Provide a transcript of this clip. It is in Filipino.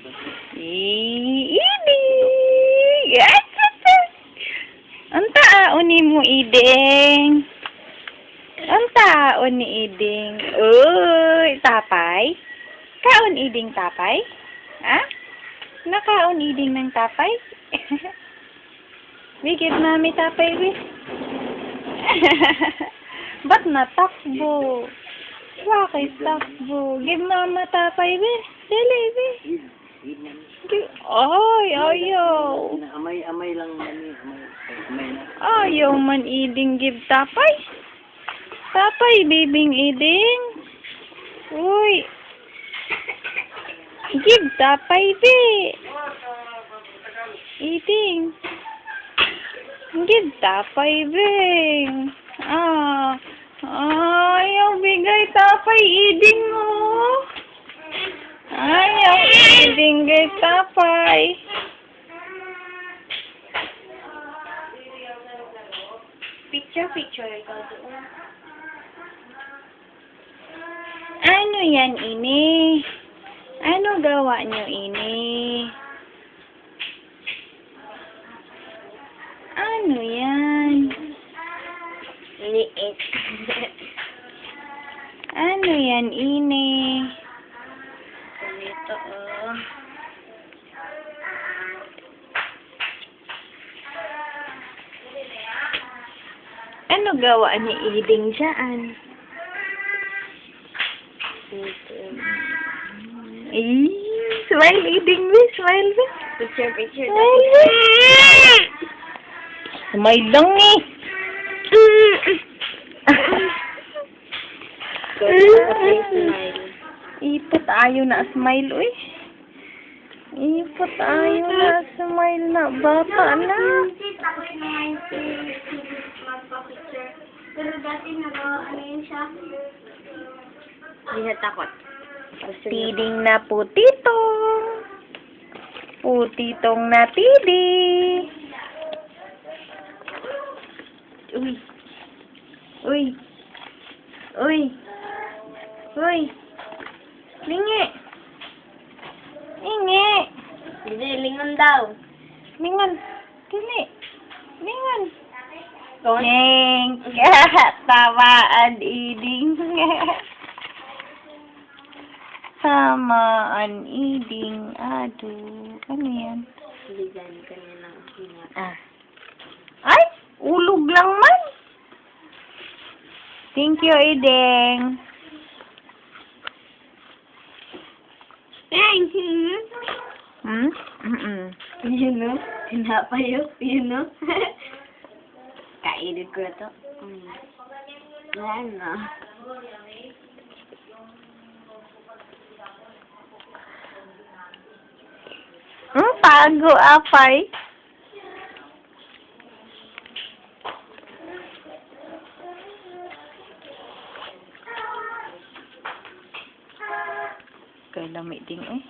Iding! Ang taon ni mo, Iding. Ang taon ni Iding. Uy, tapay? Kaon Iding tapay? Ha? Nakaon Iding ng tapay? Bigit mami tapay, we. Ba't natakbo? Bakit takbo? Give mama tapay, we. Dili, we. Ay, ayaw. Amay lang mami. Amay na. Ayaw man Iding give tapay. Tapay, bibing Iding. Uy. Give tapay, be. Iding. Give tapay, bing. Ayaw bigay tapay, Iding mo. Ayaw Iding gay tapay. Picture ikaw doon. Ano yan, ini? Ano gawa nyo, ini? Ano yan? Liit. Ano yan, ini? Ito, oh. Ano gawa ni Iding dyan? Smile, Iding, be. Smile, be. Picture. Smile, be. Smile lang, eh. Smile. Ipot ayaw na smile, uy. Ipot ayaw na smile na. Bata na. Tapos na ngayon si magpa-picture. Pero dati ano yun siya? Hindi na takot. Tiding na putitong. Putitong na tidi. Uy. Uy. Uy. Uy. Lingi. Lingi. Hindi, lingon daw. Lingon. Dili. Lingon. Lingon? Yeng. Tawaan, Iding. Tamaan, Iding. Aduh. Ano yan? Ligan kanya ng hingat. Ay! Ulog lang man. Thank you, Iding. Thank you. You know? Tinapayo. You know? Kainit ko na to. Ayan na. Pago, apay. Kay lamig din eh.